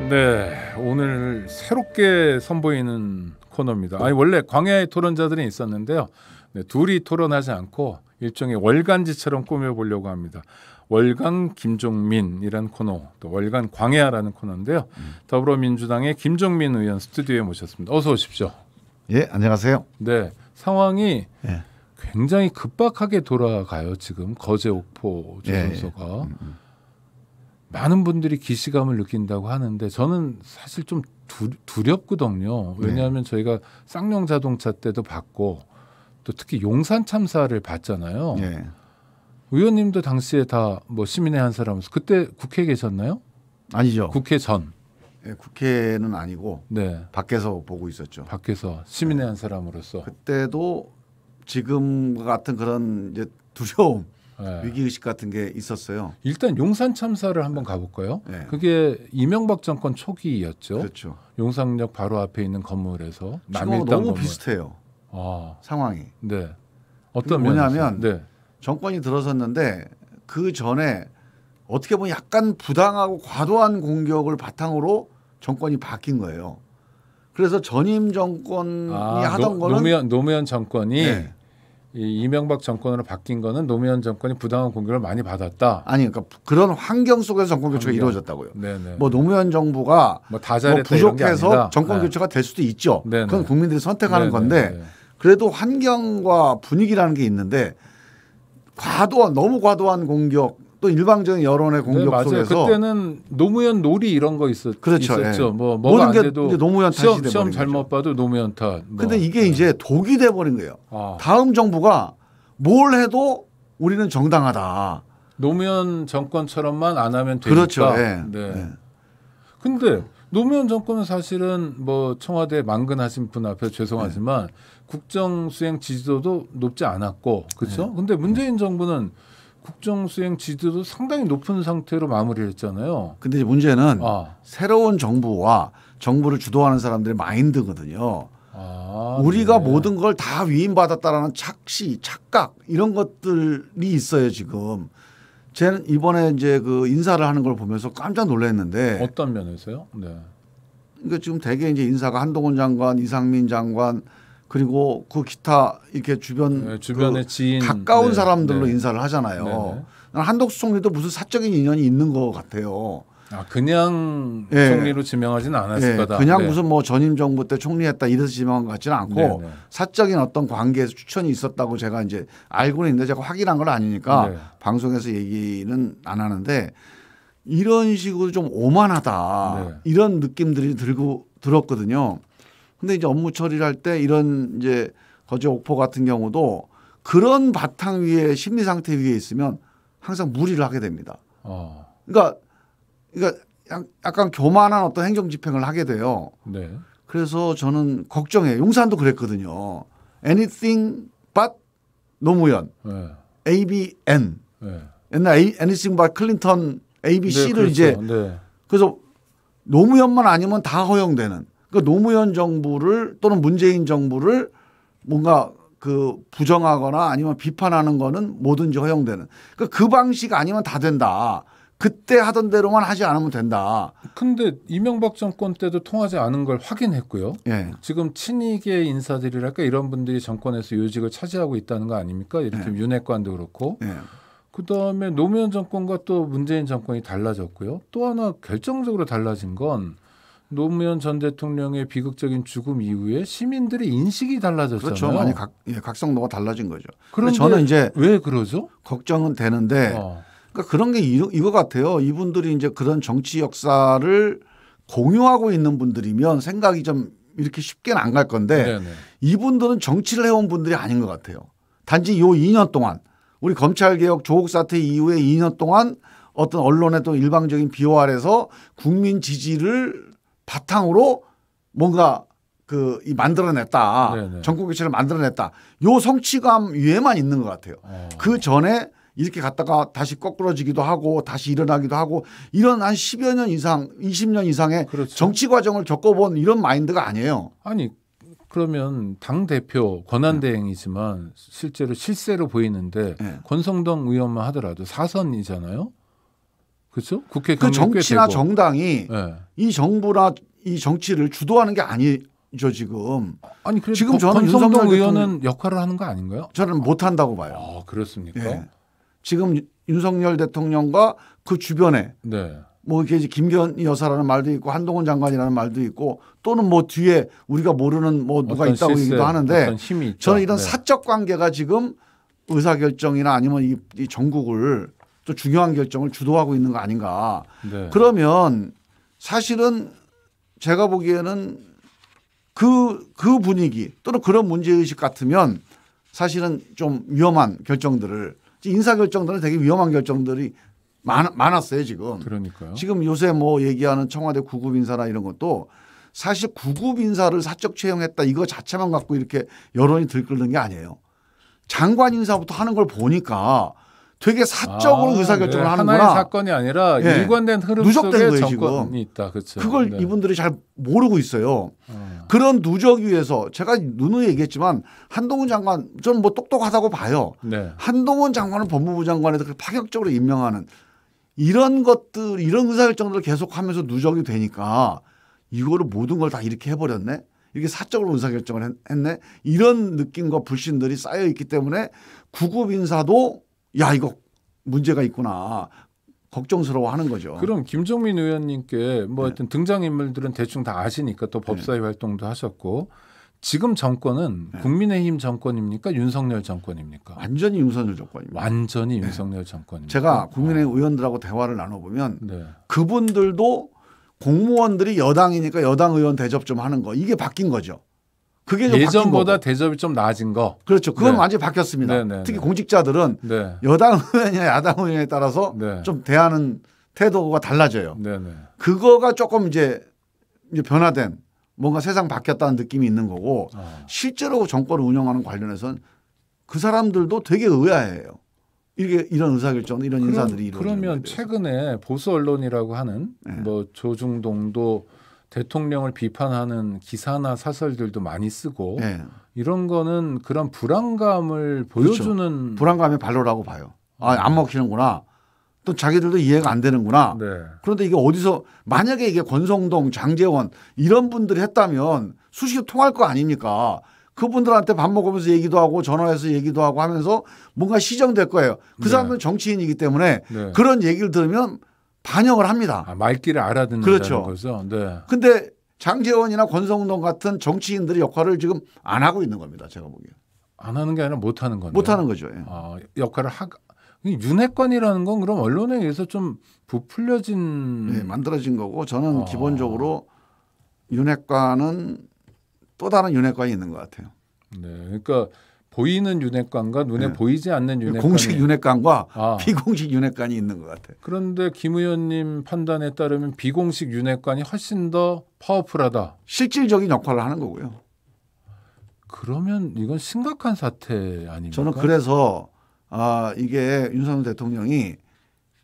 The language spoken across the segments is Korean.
네, 오늘 새롭게 선보이는 코너입니다. 아니 원래 광야의 토론자들이 있었는데요. 네, 둘이 토론하지 않고 일종의 월간지처럼 꾸며보려고 합니다. 월간 김종민이라는 코너, 또 월간 광야라는 코너인데요. 더불어민주당의 김종민 의원 스튜디오에 모셨습니다. 어서 오십시오. 예, 안녕하세요. 네, 상황이 굉장히 급박하게 돌아가요. 지금 거제 옥포 조선소가. 많은 분들이 기시감을 느낀다고 하는데 저는 사실 좀 두렵거든요. 왜냐하면 저희가 쌍용 자동차 때도 봤고 또 특히 용산 참사를 봤잖아요. 네. 의원님도 당시에 다 뭐 시민의 한 사람으로서 그때 국회에 계셨나요? 아니죠. 국회 전. 네, 국회는 아니고 네. 밖에서 보고 있었죠. 밖에서 시민의 한 사람으로서. 그때도 지금과 같은 그런 이제 두려움, 네. 위기의식 같은 게 있었어요. 일단 용산 참사를 한번 가볼까요? 네. 그게 이명박 정권 초기였죠. 그렇죠. 용산역 바로 앞에 있는 건물에서 지금 너무 건물. 비슷해요. 상황이. 네. 어떤 뭐냐면 네. 정권이 들어섰는데 그 전에 어떻게 보면 약간 부당하고 과도한 공격을 바탕으로 정권이 바뀐 거예요. 그래서 전임 정권이 하던 거는 노무현 정권이 이 이명박 정권으로 바뀐 거는 노무현 정권이 부당한 공격을 많이 받았다. 아니 그러니까 그런 환경 속에서 정권 교체가 이루어졌다고요. 네네. 뭐 노무현 정부가 다 잘했다 부족해서 정권 교체가 될 수도 있죠. 네네. 그건 국민들이 선택하는 건데 그래도 환경과 분위기라는 게 있는데 너무 과도한 공격 또 일방적인 여론의 공격 맞아요. 속에서 그때는 노무현 놀이 이런 거 그렇죠. 있었죠. 뭐가 모든 게 안 돼도 이제 노무현 탓이 돼버린 시험 잘못 봐도 노무현 탓. 근데 이게 이제 독이 돼버린 거예요. 다음 정부가 뭘 해도 우리는 정당하다. 노무현 정권처럼만 안 하면 되니까. 그렇죠. 근데 노무현 정권은 사실은 뭐 청와대 만근하신 분 앞에 죄송하지만 국정 수행 지지도도 높지 않았고 그렇죠. 근데 문재인 정부는 국정 수행 지지도도 상당히 높은 상태로 마무리를 했잖아요. 근데 이제 문제는 새로운 정부와 정부를 주도하는 사람들의 마인드거든요. 우리가 모든 걸 다 위임받았다라는 착각 이런 것들이 있어요 지금. 쟤는 이번에 이제 그 인사를 하는 걸 보면서 깜짝 놀랐는데 어떤 면에서요? 네. 그러니까 지금 대개 이제 인사가 한동훈 장관, 이상민 장관 그리고 그 기타 이렇게 주변의 그 지인 가까운 사람들로 인사를 하잖아요. 한덕수 총리도 무슨 사적인 인연이 있는 것 같아요. 그냥 총리로 지명하지는 않았을 거다. 그냥 무슨 뭐 전임 정부 때 총리했다 이래서 지명한 것 같지는 않고 사적인 어떤 관계에서 추천이 있었다고 제가 이제 알고는 있는데 제가 확인한 건 아니니까 방송에서 얘기는 안 하는데 이런 식으로 좀 오만하다 이런 느낌들이 들었거든요. 근데 이제 업무 처리를 할 때 이런 이제 거제 옥포 같은 경우도 그런 바탕 위에 심리 상태 위에 있으면 항상 무리를 하게 됩니다. 그러니까 약간 교만한 어떤 행정 집행을 하게 돼요. 그래서 저는 걱정해요. 용산도 그랬거든요. Anything but 노무현, ABN. 옛날 Anything but 클린턴 ABC를 이제 그래서 노무현만 아니면 다 허용되는. 그러니까 노무현 정부를 또는 문재인 정부를 뭔가 그 부정하거나 아니면 비판하는 거는 뭐든지 허용되는. 그러니까 그 방식 아니면 다 된다. 그때 하던 대로만 하지 않으면 된다. 근데 이명박 정권 때도 통하지 않은 걸 확인했고요. 지금 친이계 인사들이랄까 이런 분들이 정권에서 요직을 차지하고 있다는 거 아닙니까? 이렇게 윤핵관도 그렇고. 그다음에 노무현 정권과 또 문재인 정권이 달라졌고요. 또 하나 결정적으로 달라진 건 노무현 전 대통령의 비극적인 죽음 이후에 시민들의 인식이 달라졌잖아요. 그렇죠. 많이 각성도가 달라진 거죠. 그런데 저는 이제 왜 그러죠? 걱정은 되는데 그러니까 그런 게 이거 같아요. 이분들이 이제 그런 정치 역사를 공유하고 있는 분들이면 생각이 좀 이렇게 쉽게는 안 갈 건데 이분들은 정치를 해온 분들이 아닌 것 같아요. 단지 요 2년 동안 우리 검찰개혁 조국 사태 이후에 2년 동안 어떤 언론의 또 일방적인 비호 아래서 국민 지지를 바탕으로 뭔가 만들어냈다. 정권 교체를 만들어냈다. 요 성취감 위에만 있는 것 같아요. 그 전에 이렇게 갔다가 다시 거꾸러지기도 하고 다시 일어나기도 하고 이런 한 10여 년 이상 20년 이상의 정치 과정을 겪어본 이런 마인드가 아니에요. 아니 그러면 당대표 권한대행이지만 실제로 실세로 보이는데 권성동 의원만 하더라도 4선이잖아요. 그렇죠? 국회 그 정치나 정당이 이 정부나 이 정치를 주도하는 게 아니죠 지금. 아니 그래도 지금 저는 윤석열 의원은 역할을 하는 거 아닌가요? 저는 못 한다고 봐요. 아, 그렇습니까? 예. 지금 윤석열 대통령과 그 주변에 네. 뭐 이게 김건희 여사라는 말도 있고 한동훈 장관이라는 말도 있고 또는 뭐 뒤에 우리가 모르는 뭐 누가 있다고 얘기도 하는데 저는 이런 네. 사적 관계가 지금 의사결정이나 아니면 이 전국을 또 중요한 결정을 주도하고 있는 거 아닌가. 네. 그러면 사실은 제가 보기에는 그 분위기 또는 그런 문제의식 같으면 사실은 좀 위험한 결정들을 인사결정들은 되게 위험한 결정들이 많았어요 지금. 그러니까요. 지금 요새 뭐 얘기하는 청와대 9급 인사나 이런 것도 사실 9급 인사를 사적 채용했다 이거 자체만 갖고 이렇게 여론이 들끓는 게 아니에요. 장관 인사부터 하는 걸 보니까 되게 사적으로 의사결정을 네. 하는구나. 하나의 사건이 아니라 네. 일관된 흐름 속에 거예요, 정권이 지금. 있다. 그렇죠. 그걸 네. 이분들이 잘 모르고 있어요. 그런 누적 위에서 제가 누누이 얘기했지만 한동훈 장관 저는 뭐 똑똑하다고 봐요. 네. 한동훈 장관을 법무부 장관에서 파격적으로 임명하는 이런 것들 이런 의사결정들을 계속하면서 누적이 되니까 이거를 모든 걸 다 이렇게 해버렸네. 이렇게 사적으로 의사결정을 했네. 이런 느낌과 불신들이 쌓여 있기 때문에 9급 인사도 야 이거 문제가 있구나. 걱정스러워하는 거죠. 그럼 김종민 의원님께 뭐 하여튼 등장인물들은 대충 다 아시니까 또 법사위 활동도 하셨고 지금 정권은 국민의힘 정권입니까? 윤석열 정권입니까? 완전히 윤석열 정권입니다. 완전히 윤석열 정권입니다. 제가 국민의힘 의원들하고 대화를 나눠보면 그분들도 공무원들이 여당이니까 여당 의원 대접 좀 하는 거 이게 바뀐 거죠. 그게 좀 예전보다 대접이 좀 나아진 거. 그렇죠. 그건 완전히 바뀌었습니다. 특히 공직자들은 여당 의원이냐 야당 의원에 따라서 좀 대하는 태도가 달라져요. 그거가 조금 이제 변화된 뭔가 세상 바뀌었다는 느낌이 있는 거고 실제로 정권을 운영하는 관련해서는 그 사람들도 되게 의아해요. 이게 이런 의사결정 이런 인사들이 그러면 최근에 보수 언론이라고 하는 뭐 조중동도 대통령을 비판하는 기사나 사설들도 많이 쓰고 이런 거는 그런 불안감을 보여주는 그렇죠. 불안감의 발로라고 봐요. 아, 안 먹히는구나. 또 자기들도 이해가 안 되는구나. 그런데 이게 어디서 만약에 이게 권성동, 장제원 이런 분들이 했다면 수시로 통할 거 아닙니까? 그분들한테 밥 먹으면서 얘기도 하고 전화해서 얘기도 하고 하면서 뭔가 시정될 거예요. 그 사람들은 정치인이기 때문에 그런 얘기를 들으면 반영을 합니다. 아, 말귀를 알아듣는다는 거죠. 네. 근데 장제원이나 권성동 같은 정치인들의 역할을 지금 안 하고 있는 겁니다. 제가 보기에. 안 하는 게 아니라 못 하는 거네요. 못 하는 거죠. 역할을 윤핵관이라는 건 그럼 언론에 의해서 좀 부풀려진 만들어진 거고 저는 기본적으로 윤핵관은 또 다른 윤핵관이 있는 것 같아요. 네, 그러니까 보이는 윤핵관과 눈에 보이지 않는 윤핵관 공식 윤핵관과 비공식 윤핵관이 있는 것 같아요. 그런데 김 의원님 판단에 따르면 비공식 윤핵관이 훨씬 더 파워풀하다. 실질적인 역할을 하는 거고요. 그러면 이건 심각한 사태 아닙니까? 저는 그래서 이게 윤석열 대통령이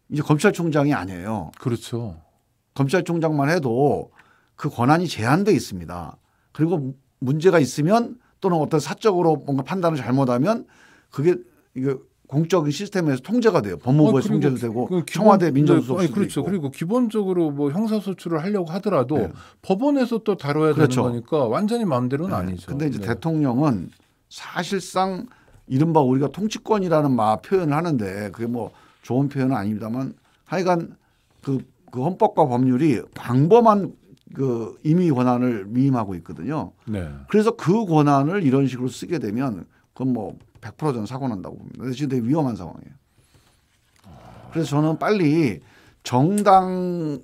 이제 검찰총장이 아니에요. 그렇죠. 검찰총장만 해도 그 권한이 제한돼 있습니다. 그리고 문제가 있으면 또는 어떤 사적으로 뭔가 판단을 잘못하면 그게 이게 공적인 시스템에서 통제가 돼요. 법무부에서 통제도 되고 청와대 민정수석도 그렇죠. 있고. 그리고 기본적으로 뭐 형사소출을 하려고 하더라도 법원에서 또 다뤄야 되는 거니까 완전히 마음대로는 아니죠. 그런데 이제 대통령은 사실상 이른바 우리가 통치권이라는 표현을 하는데 그게 뭐 좋은 표현은 아닙니다만 하여간 그 헌법과 법률이 광범한 그 임의 권한을 위임하고 있거든요. 그래서 그 권한을 이런 식으로 쓰게 되면 그건 뭐 100% 저는 사고 난다고 봅니다. 지금 되게 위험한 상황이에요. 그래서 저는 빨리 정당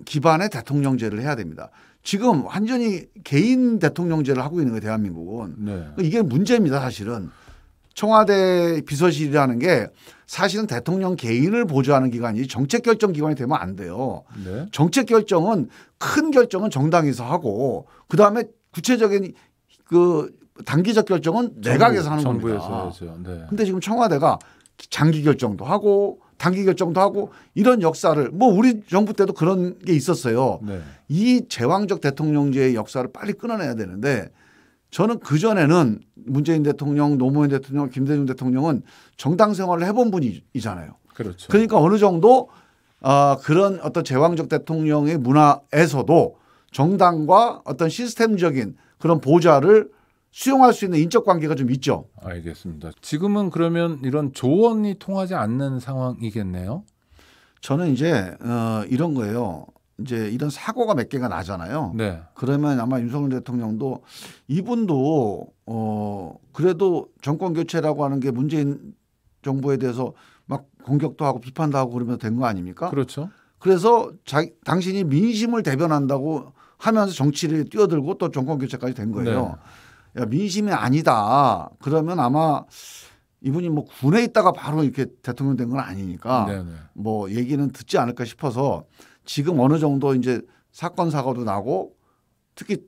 기반의 대통령제를 해야 됩니다. 지금 완전히 개인 대통령제를 하고 있는 거예요. 대한민국은. 이게 문제입니다. 사실은. 청와대 비서실이라는 게 사실은 대통령 개인을 보좌하는 기관이지 정책결정 기관이 되면 안 돼요. 정책결정은 큰 결정은 정당에서 하고 그다음에 구체적인 그 단기적 결정은 내각에서 하는 겁니다. 근데 지금 청와대가 장기 결정도 하고 단기 결정도 하고 이런 역사를 뭐 우리 정부 때도 그런 게 있었어요. 이 제왕적 대통령제의 역사를 빨리 끊어내야 되는데 저는 그전에는 문재인 대통령, 노무현 대통령, 김대중 대통령은 정당 생활을 해본 분이잖아요. 그렇죠. 그러니까 어느 정도 그런 어떤 제왕적 대통령의 문화에서도 정당과 어떤 시스템적인 그런 보좌를 수용할 수 있는 인적 관계가 좀 있죠. 알겠습니다. 지금은 그러면 이런 조언이 통하지 않는 상황이겠네요. 저는 이제 이런 거예요. 이제 이런 사고가 몇 개가 나잖아요. 네. 그러면 아마 윤석열 대통령도 이분도 그래도 정권 교체라고 하는 게 문재인 정부에 대해서 막 공격도 하고 비판도 하고 그러면 된 거 아닙니까? 그렇죠. 그래서 당신이 민심을 대변한다고 하면서 정치를 뛰어들고 또 정권 교체까지 된 거예요. 네. 야, 민심이 아니다. 그러면 아마 이분이 뭐 군에 있다가 바로 이렇게 대통령 된 건 아니니까 네네. 뭐 얘기는 듣지 않을까 싶어서 지금 어느 정도 이제 사건 사고도 나고 특히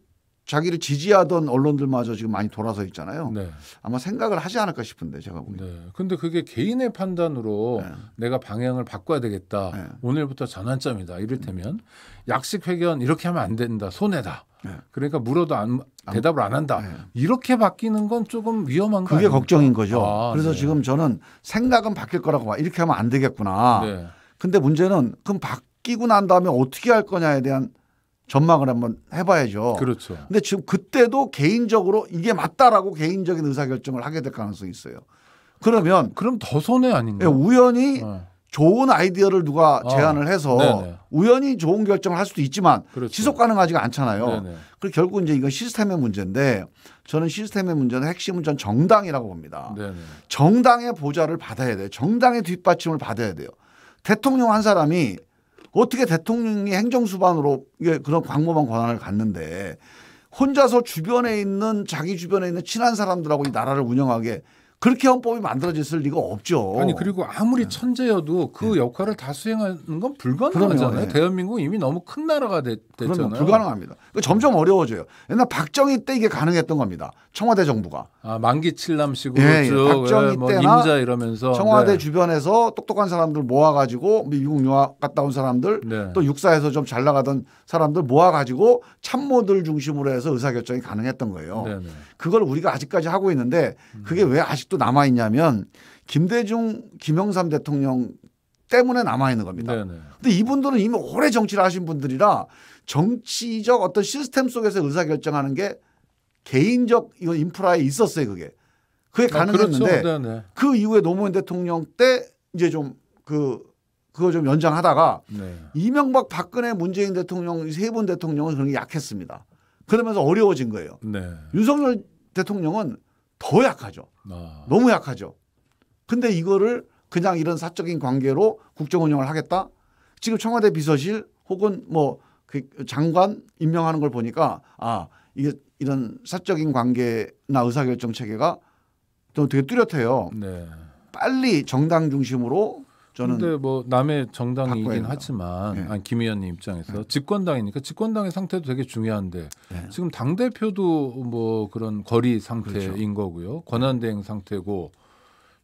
자기를 지지하던 언론들마저 지금 많이 돌아서 있잖아요. 네. 아마 생각을 하지 않을까 싶은데 제가 보기에. 네. 근데 그게 개인의 판단으로 네. 내가 방향을 바꿔야 되겠다. 네. 오늘부터 전환점이다. 이를테면 약식 회견 이렇게 하면 안 된다. 손해다. 네. 그러니까 물어도 대답을 안 한다. 네. 이렇게 바뀌는 건 조금 위험한 거 그게 아닙니까? 걱정인 거죠. 그래서 네. 지금 저는 생각은 바뀔 거라고 봐. 이렇게 하면 안 되겠구나. 네. 근데 문제는 그럼 바뀌고 난 다음에 어떻게 할 거냐에 대한 전망을 한번 해봐야죠. 그렇죠. 근데 지금 그때도 개인적으로 이게 맞다라고 개인적인 의사결정을 하게 될 가능성이 있어요. 그러면 그럼 더 손해 아닌가요? 우연히 좋은 아이디어를 누가 제안을 해서 네네. 우연히 좋은 결정을 할 수도 있지만 그렇죠. 지속 가능하지가 않잖아요. 네네. 그리고 결국 이제 이건 시스템의 문제인데 저는 시스템의 문제는 핵심은 전 정당이라고 봅니다. 네네. 정당의 보좌를 받아야 돼요. 정당의 뒷받침을 받아야 돼요. 대통령 한 사람이 어떻게 대통령이 행정수반으로 그런 광범한 권한을 갖는데 혼자서 주변에 있는 자기 주변에 있는 친한 사람들하고 이 나라를 운영하게 그렇게 헌법이 만들어졌을 리가 없죠. 아니 그리고 아무리 천재여도 그 역할을 다 수행하는 건 불가능하잖아요. 그럼요. 대한민국 이미 너무 큰 나라가 됐잖아요. 그러면 불가능합니다. 점점 어려워져요. 옛날 박정희 때 이게 가능했던 겁니다. 청와대 정부가. 만기 칠남식으로 쭉 박정희 뭐 때나 임자 이러면서 청와대 주변에서 똑똑한 사람들 모아가지고 미국 유학 갔다 온 사람들 또 육사에서 좀 잘 나가던 사람들 모아가지고 참모들 중심으로 해서 의사결정이 가능했던 거예요. 네네. 그걸 우리가 아직까지 하고 있는데 그게 왜 아직도 남아있냐면 김대중 김영삼 대통령 때문에 남아있는 겁니다. 네네. 근데 이분들은 이미 오래 정치를 하신 분들이라 정치적 어떤 시스템 속에서 의사결정하는 게 개인적 이건 인프라에 있었어요. 그게 가능했는데 그렇죠. 그 이후에 노무현 대통령 때 이제 좀 그거 좀 연장하다가 이명박 박근혜 문재인 대통령 세 분 대통령은 그런 게 약했습니다. 그러면서 어려워진 거예요. 윤석열 대통령은 더 약하죠. 너무 약하죠. 근데 이거를 그냥 이런 사적인 관계로 국정 운영을 하겠다. 지금 청와대 비서실 혹은 뭐 그 장관 임명하는 걸 보니까 이게 이런 사적인 관계나 의사결정 체계가 또 되게 뚜렷해요. 빨리 정당 중심으로 저는. 근데 뭐 남의 정당이긴 하지만 김 의원님 입장에서 집권당이니까 집권당의 상태도 되게 중요한데 지금 당 대표도 뭐 그런 거리 상태인 거고요. 권한대행 상태고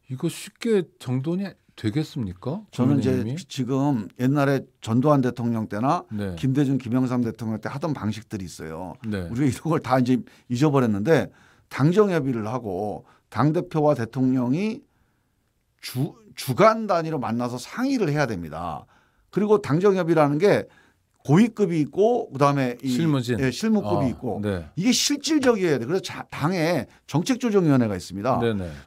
이거 쉽게 정돈이 되겠습니까? 저는 이제 지금 옛날에 전두환 대통령 때나 김대중 김영삼 대통령 때 하던 방식들이 있어요. 우리가 이런 걸 다 이제 잊어버렸는데 당정협의를 하고 당 대표와 대통령이 주간 단위로 만나서 상의를 해야 됩니다. 그리고 당정협의라는 게 고위급이 있고 그다음에 실무급이 있고 이게 실질적이어야 돼. 그래서 당에 정책조정위원회가 있습니다.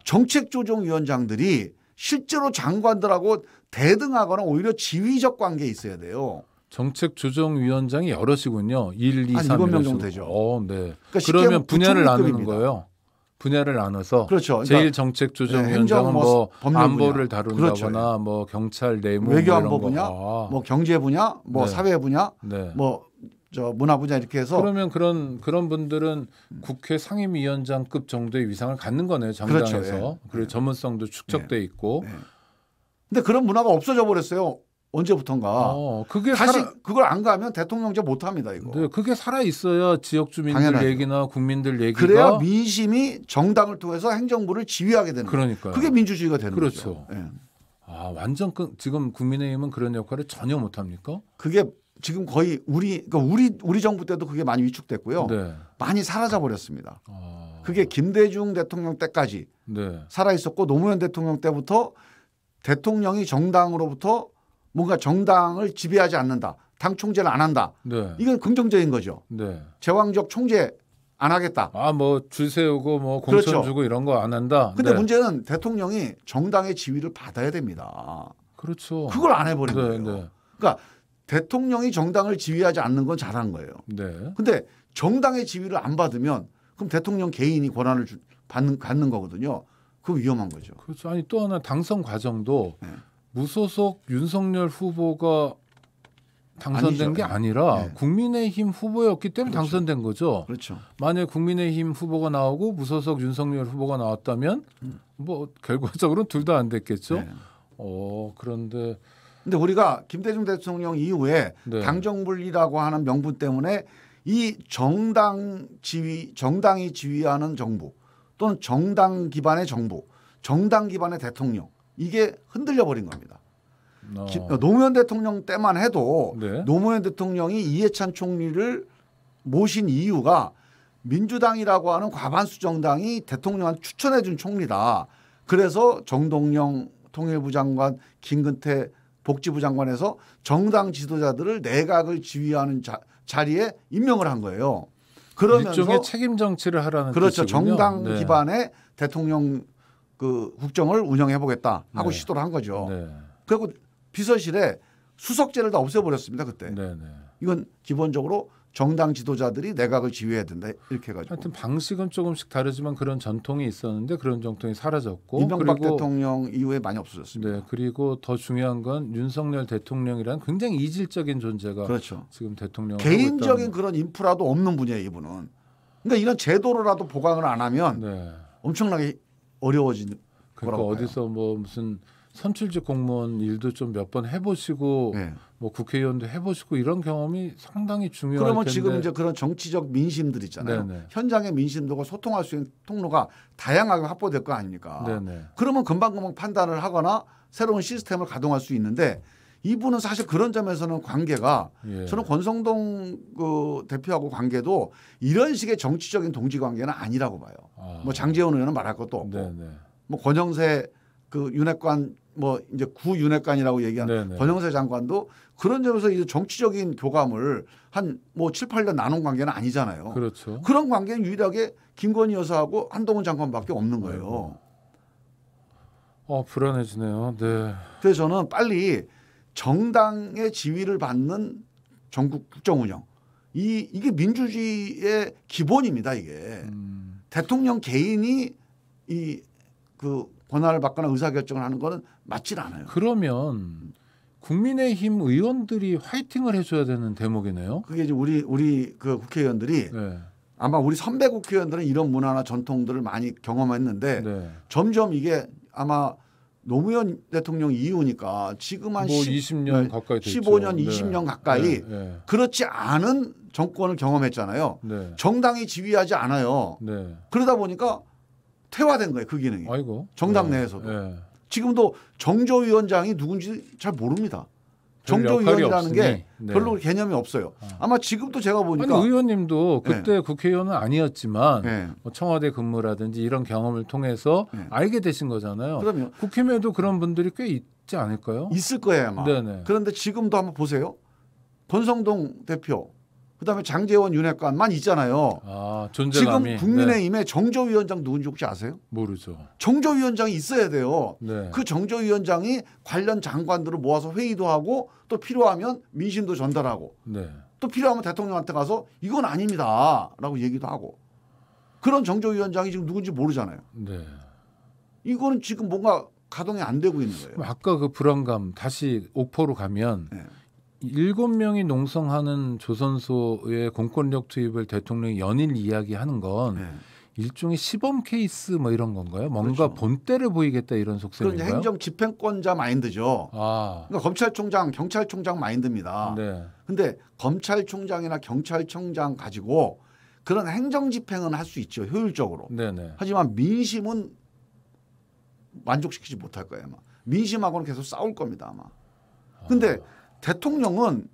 정책조정위원장들이 실제로 장관들하고 대등하거나 오히려 지휘적 관계에 있어야 돼요. 정책조정위원장이 여럿이군요. 1, 2, 3, 7명 정도 되죠. 그러니까 그러면 분야를 나누는 거예요. 분야를 나눠서 그렇죠. 그러니까 제1정책조정위원장은 뭐 안보를 다룬다거나 뭐 경찰 내무 외교안보 분야, 뭐 경제 분야, 뭐 사회 분야, 뭐 저 문화 분야 이렇게 해서 그러면 그런 분들은 국회 상임위원장급 정도의 위상을 갖는 거네요. 정당에서. 그리고 전문성도 축적돼 있고. 근데 그런 문화가 없어져 버렸어요. 언제부턴가. 다시 그걸 안 가면 대통령제 못 합니다, 이거. 그게 살아 있어야 지역 주민들 당연하죠. 얘기나 국민들 얘기가 그래야 민심이 정당을 통해서 행정부를 지휘하게 되는 거예요. 그러니까요. 그게 민주주의가 되는 거죠. 완전 지금 국민의힘은 그런 역할을 전혀 못 합니까? 그게 지금 거의 우리 정부 때도 그게 많이 위축됐고요. 많이 사라져 버렸습니다. 그게 김대중 대통령 때까지 살아 있었고 노무현 대통령 때부터 대통령이 정당으로부터 뭔가 정당을 지배하지 않는다. 당 총재를 안 한다. 네. 이건 긍정적인 거죠. 네. 제왕적 총재 안 하겠다. 뭐 줄 세우고 뭐 공천 그렇죠. 주고 이런 거 안 한다. 근데 네. 문제는 대통령이 정당의 지위를 받아야 됩니다. 그렇죠. 그걸 안 해버린 네, 거예요. 네. 그러니까 대통령이 정당을 지휘하지 않는 건 잘한 거예요. 네. 근데 정당의 지위를 안 받으면 그럼 대통령 개인이 권한을 갖는 거거든요. 그거 위험한 거죠. 그렇죠. 아니 또 하나 당선 과정도 네. 무소속 윤석열 후보가 당선된 아니죠. 게 아니라 네. 국민의힘 후보였기 때문에 그렇죠. 당선된 거죠. 그렇죠. 만약 국민의힘 후보가 나오고 무소속 윤석열 후보가 나왔다면 뭐 결과적으로는 둘 다 안 됐겠죠. 네. 그런데 근데 우리가 김대중 대통령 이후에 네. 당정분리라고 하는 명분 때문에 이 정당이 지휘하는 정부 또는 정당 기반의 정부, 정당 기반의 대통령 이게 흔들려 버린 겁니다. 노무현 대통령 때만 해도 네. 노무현 대통령이 이해찬 총리를 모신 이유가 민주당이라고 하는 과반수 정당이 대통령한테 추천해 준 총리다. 그래서 정동영 통일부 장관, 김근태 복지부 장관에서 정당 지도자들을 내각을 지휘하는 자리에 임명을 한 거예요. 그러면서 일종의 책임 정치를 하라는 그렇죠. 뜻이군요. 정당 네. 기반의 대통령 국정을 운영해 보겠다 하고 네. 시도를 한 거죠. 네. 그리고 비서실에 수석제를 다 없애버렸습니다. 그때. 네, 네. 이건 기본적으로 정당 지도자들이 내각을 지휘해야 된다 이렇게 해가지고. 하여튼 방식은 조금씩 다르지만 그런 전통이 있었는데 그런 전통이 사라졌고 이명박 그리고 대통령 이후에 많이 없어졌습니다. 네, 그리고 더 중요한 건 윤석열 대통령이라는 굉장히 이질적인 존재가 그렇죠. 지금 대통령 개인적인 그런 인프라도 없는 분이에요, 이분은. 그러니까 이런 제도로라도 보강을 안 하면 네. 엄청나게 어려워지는 그러니까 거라고 어디서 뭐 무슨 선출직 공무원 일도 좀 몇 번 해보시고 네. 뭐 국회의원도 해보시고 이런 경험이 상당히 중요할 그러면 텐데. 지금 이제 그런 정치적 민심들 있잖아요. 네네. 현장의 민심들과 소통할 수 있는 통로가 다양하게 확보될 거 아닙니까? 네네. 그러면 금방금방 판단을 하거나 새로운 시스템을 가동할 수 있는데 이분은 사실 그런 점에서는 관계가 예. 저는 권성동 대표하고 관계도 이런 식의 정치적인 동지 관계는 아니라고 봐요. 뭐 장제원 의원은 말할 것도 없고 네네. 뭐 권영세 윤핵관 뭐 이제 구윤핵관이라고 얘기하는 네네. 권영세 장관도 그런 점에서 이제 정치적인 교감을 한 뭐 7, 8년 나눈 관계는 아니잖아요. 그렇죠. 그런 관계는 유일하게 김건희 여사하고 한동훈 장관밖에 없는 거예요. 불안해지네요. 네. 그래서 저는 빨리 정당의 지위를 받는 전국 국정 운영 이게 민주주의의 기본입니다. 이게 대통령 개인이 권한을 받거나 의사결정을 하는 거는 맞질 않아요. 그러면 국민의힘 의원들이 화이팅을 해줘야 되는 대목이네요. 그게 이제 우리 국회의원들이 네. 아마 우리 선배 국회의원들은 이런 문화나 전통들을 많이 경험했는데 네. 점점 이게 아마 노무현 대통령 이후니까 지금 한 20년 가까이 됐죠. 15년, 네. 20년 가까이 네. 그렇지 않은 정권을 경험했잖아요. 네. 정당이 지휘하지 않아요. 네. 그러다 보니까 퇴화된 거예요. 그 기능이. 아이고. 정당 네. 내에서도. 네. 지금도 정조위원장이 누군지 잘 모릅니다. 별 정조위원이라는 역할이 게 없으니. 별로 개념이 없어요. 아마 지금도 제가 보니까 아니 의원님도 그때 국회의원은 아니었지만 네. 뭐 청와대 근무라든지 이런 경험을 통해서 네. 알게 되신 거잖아요. 그러면 국힘에도 그런 분들이 꽤 있지 않을까요? 있을 거예요 아마. 네네. 그런데 지금도 한번 보세요. 권성동 대표 그다음에 장제원 윤핵관만 있잖아요. 존재감이. 지금 국민의힘의 정조위원장 누군지 혹시 아세요? 모르죠. 정조위원장이 있어야 돼요. 네. 그 정조위원장이 관련 장관들을 모아서 회의도 하고 또 필요하면 민심도 전달하고 네. 또 필요하면 대통령한테 가서 이건 아닙니다라고 얘기도 하고 그런 정조위원장이 지금 누군지 모르잖아요. 네. 이거는 지금 뭔가 가동이 안 되고 있는 거예요. 아까 그 불안감 다시 옥포로 가면 네. 7명이 농성하는 조선소의 공권력 투입을 대통령이 연일 이야기하는 건 네. 일종의 시범 케이스 뭐 이런 건가요? 뭔가 그렇죠. 본때를 보이겠다 이런 그런 속셈인가요? 행정 집행권자 마인드죠. 그러니까 검찰총장, 경찰총장 마인드입니다. 네. 근데 검찰총장이나 경찰청장 가지고 그런 행정 집행은 할 수 있죠. 효율적으로. 네네. 하지만 민심은 만족시키지 못할 거예요. 아마. 민심하고는 계속 싸울 겁니다. 아마. 근데 대통령은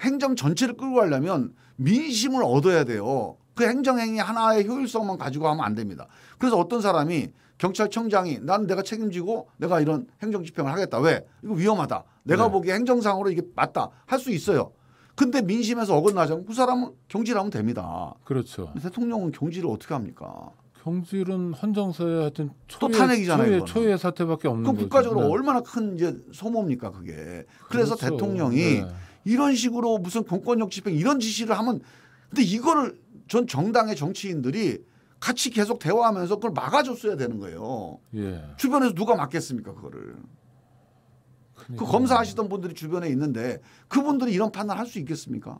행정 전체를 끌고 가려면 민심을 얻어야 돼요. 그 행정행위 하나의 효율성만 가지고 하면 안 됩니다. 그래서 어떤 사람이 경찰청장이 난 내가 책임지고 내가 이런 행정집행을 하겠다. 왜? 이거 위험하다. 내가 네. 보기에 행정상으로 이게 맞다. 할 수 있어요. 근데 민심에서 어긋나자면 그 사람은 경질하면 됩니다. 그렇죠. 대통령은 경질을 어떻게 합니까? 경질은 헌정사에 하여튼 또 탄핵이잖아요. 초유의 사태밖에 없는 거죠. 그럼 국가적으로 네. 얼마나 큰 이제 소모입니까 그게. 그래서 그렇죠. 대통령이 네. 이런 식으로 무슨 공권력 집행 이런 지시를 하면 근데 이거를 전 정당의 정치인들이 같이 계속 대화하면서 그걸 막아줬어야 되는 거예요. 예. 주변에서 누가 막겠습니까 그거를. 그 검사하시던 분들이 주변에 있는데 그분들이 이런 판단할 수 있겠습니까?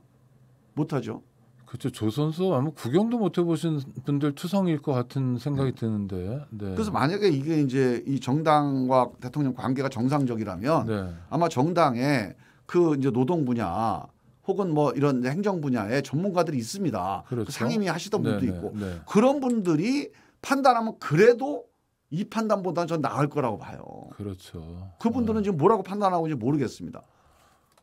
못하죠. 그렇죠. 조선소 아마 구경도 못 해보신 분들 투성일 것 같은 생각이 드는데. 네. 그래서 만약에 이게 이제 이 정당과 대통령 관계가 정상적이라면 네. 아마 정당에 그 이제 노동 분야 혹은 뭐 이런 행정 분야에 전문가들이 있습니다. 그렇죠. 그 상임위 하시던 분도 있고 네. 그런 분들이 판단하면 그래도 이 판단보다는 전 나을 거라고 봐요. 그렇죠. 그분들은 지금 뭐라고 판단하고 있는지 모르겠습니다.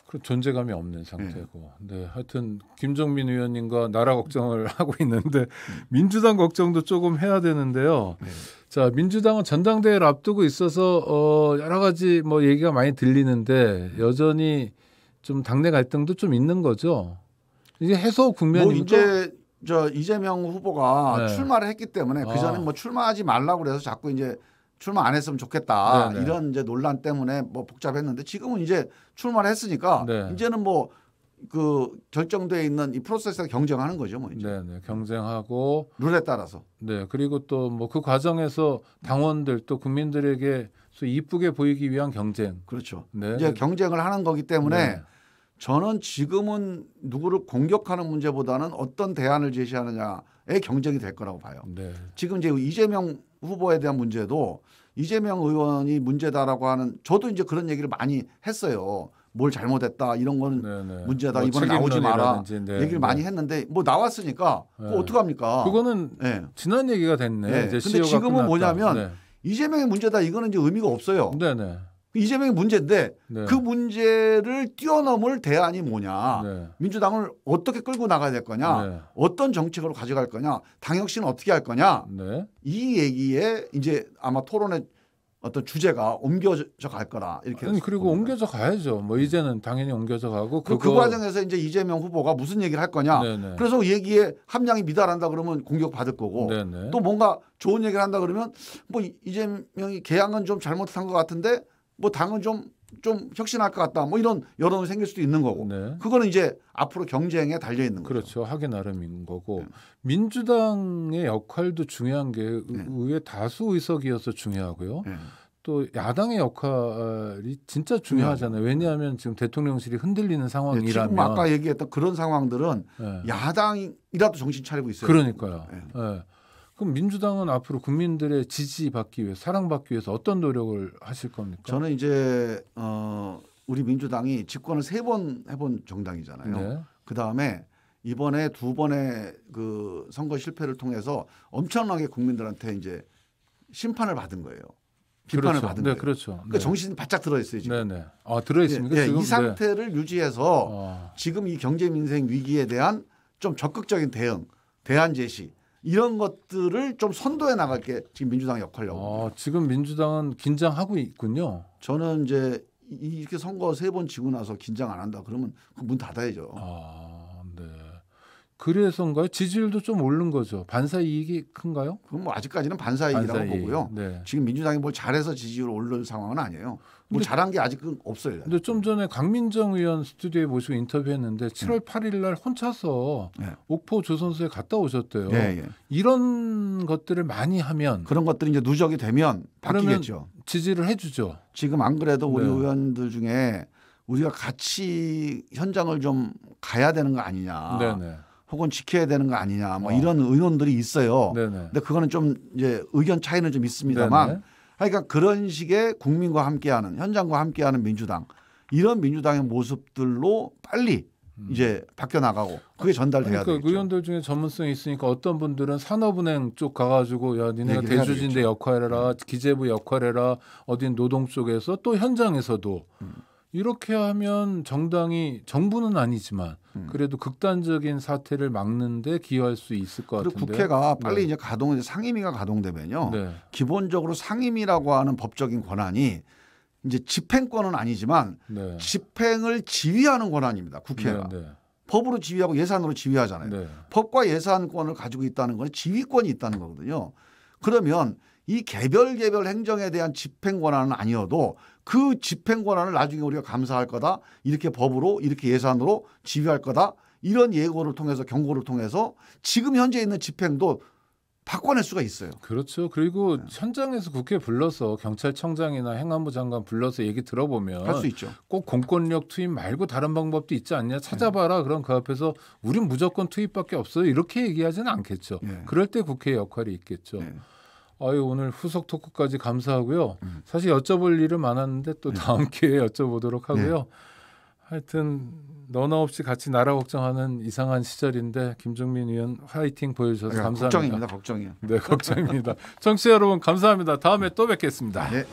그 존재감이 없는 상태고. 네, 하여튼 김종민 의원님과 나라 걱정을 하고 있는데 민주당 걱정도 조금 해야 되는데요. 네. 자, 민주당은 전당대회를 앞두고 있어서 여러 가지 뭐 얘기가 많이 들리는데 여전히 좀 당내 갈등도 좀 있는 거죠. 이제 해소 국면이 뭐 이제 저 이재명 후보가 네. 출마를 했기 때문에 그 전에 뭐 출마하지 말라고 그래서 자꾸 이제 출마 안 했으면 좋겠다 네네. 이런 이제 논란 때문에 뭐 복잡했는데 지금은 이제 출마를 했으니까 네. 이제는 뭐 그 결정되어 있는 이 프로세스에 경쟁하는 거죠, 뭐 이제. 네네. 경쟁하고 룰에 따라서. 네. 그리고 또 뭐 그 과정에서 당원들 또 국민들에게 이쁘게 보이기 위한 경쟁. 그렇죠. 네. 이제 경쟁을 하는 거기 때문에. 네. 저는 지금은 누구를 공격하는 문제보다는 어떤 대안을 제시하느냐의 경쟁이 될 거라고 봐요. 네. 지금 이제 이재명 후보에 대한 문제도 이재명 의원이 문제다라고 하는 저도 이제 그런 얘기를 많이 했어요. 뭘 잘못했다 이런 건 네네. 문제다 뭐 이번에 나오지 마라 네. 얘기를 많이 했는데 뭐 나왔으니까 네. 어떡합니까? 그거는 네. 지난 얘기가 됐네. 네. 근데 지금은 끝났다. 뭐냐면 네. 이재명의 문제다 이거는 이제 의미가 없어요. 네네. 이재명이 문제인데 네. 그 문제를 뛰어넘을 대안이 뭐냐. 네. 민주당을 어떻게 끌고 나가야 될 거냐. 네. 어떤 정책으로 가져갈 거냐. 당혁신은 어떻게 할 거냐. 네. 이 얘기에 이제 아마 토론의 어떤 주제가 옮겨져 갈 거라 이렇게. 아니, 그리고 봅니다. 옮겨져 가야죠. 뭐 이제는 당연히 옮겨져 가고 그 과정에서 이제 이재명 후보가 무슨 얘기를 할 거냐. 네네. 그래서 얘기에 함량이 미달한다 그러면 공격 받을 거고 네네. 또 뭔가 좋은 얘기를 한다 그러면 뭐 이재명이 개항은 좀 잘못한 것 같은데 뭐 당은 좀 혁신할 것 같다. 뭐 이런 여론이 생길 수도 있는 거고. 네. 그거는 이제 앞으로 경쟁에 달려 있는 거죠. 그렇죠. 하기 나름인 거고. 네. 민주당의 역할도 중요한 게 의회 다수 의석이어서 중요하고요. 네. 또 야당의 역할이 진짜 중요하잖아요. 왜냐하면 지금 대통령실이 흔들리는 상황이라면. 네. 지금 아까 얘기했던 그런 상황들은 네. 야당이라도 정신 차리고 있어요. 그러니까요. 네. 네. 그럼 민주당은 앞으로 국민들의 지지받기 위해 사랑받기 위해서 어떤 노력을 하실 겁니까? 저는 이제 우리 민주당이 집권을 3번 해본 정당이잖아요. 네. 그다음에 이번에 2번의 그 선거 실패를 통해서 엄청나게 국민들한테 이제 심판을 받은 거예요. 비판을 그렇죠. 받은 네, 거예요. 그렇죠. 그러니까 정신이 바짝 들어있어요 지금. 네네. 아 들어있습니까? 네, 지금? 이 상태를 유지해서 지금 이 경제 민생 위기에 대한 좀 적극적인 대응, 대안 제시. 이런 것들을 좀 선도해 나갈 게 지금 민주당 역할이라고. 지금 민주당은 긴장하고 있군요. 저는 이제 이렇게 선거 3번 지고 나서 긴장 안 한다 그러면 문 닫아야죠. 네. 그래서인가요? 지지율도 좀 오른 거죠. 반사 이익이 큰가요? 그건 뭐 아직까지는 반사 이익이라고 보고요. 네. 지금 민주당이 뭘 잘해서 지지율 오를 상황은 아니에요. 뭐 잘한 게 아직은 없어요. 근데 좀 전에 강민정 의원 스튜디오에 모시고 인터뷰했는데 7월 8일 날 혼자서 옥포 조선소에 갔다 오셨대요. 이런 것들을 많이 하면 그런 것들이 이제 누적이 되면 바뀌겠죠. 지지를 해주죠. 지금 안 그래도 우리 의원들 중에 우리가 같이 현장을 좀 가야 되는 거 아니냐. 네네. 혹은 지켜야 되는 거 아니냐. 뭐 이런 의논들이 있어요. 네네. 근데 그거는 좀 이제 의견 차이는 좀 있습니다만 네네. 그러니까 그런 식의 국민과 함께하는 현장과 함께하는 민주당 이런 민주당의 모습들로 빨리 이제 바뀌어 나가고 그게 전달돼야 되겠죠. 그러니까 의원들 중에 전문성이 있으니까 어떤 분들은 산업은행 쪽 가가지고 야 니네가 대주주인데 역할해라 기재부 역할해라 어딘 노동 쪽에서 또 현장에서도 이렇게 하면 정당이 정부는 아니지만 그래도 극단적인 사태를 막는데 기여할 수 있을 것 같은데. 그리고 국회가 빨리 이제 상임위가 가동되면요. 기본적으로 상임위라고 하는 법적인 권한이 이제 집행권은 아니지만 집행을 지휘하는 권한입니다. 국회가. 법으로 지휘하고 예산으로 지휘하잖아요. 법과 예산권을 가지고 있다는 건 지휘권이 있다는 거거든요. 그러면 이 개별 행정에 대한 집행 권한은 아니어도 그 집행 권한을 나중에 우리가 감사할 거다. 이렇게 법으로 이렇게 예산으로 지휘할 거다. 이런 예고를 통해서 경고를 통해서 지금 현재 있는 집행도 바꿔낼 수가 있어요. 그렇죠. 그리고 현장에서 국회 불러서 경찰청장이나 행안부 장관 불러서 얘기 들어보면 할 수 있죠. 꼭 공권력 투입 말고 다른 방법도 있지 않냐 찾아봐라. 그럼 그 앞에서 우린 무조건 투입밖에 없어요. 이렇게 얘기하지는 않겠죠. 그럴 때 국회의 역할이 있겠죠. 아유, 오늘 후속 토크까지 감사하고요. 사실 여쭤볼 일은 많았는데 또 다음 기회에 여쭤보도록 하고요. 하여튼 너나 없이 같이 나라 걱정하는 이상한 시절인데 김종민 의원 화이팅 보여주셔서 감사합니다. 걱정입니다. 걱정이요. 네, 걱정입니다. 청취자 여러분 감사합니다. 다음에 또 뵙겠습니다. 네.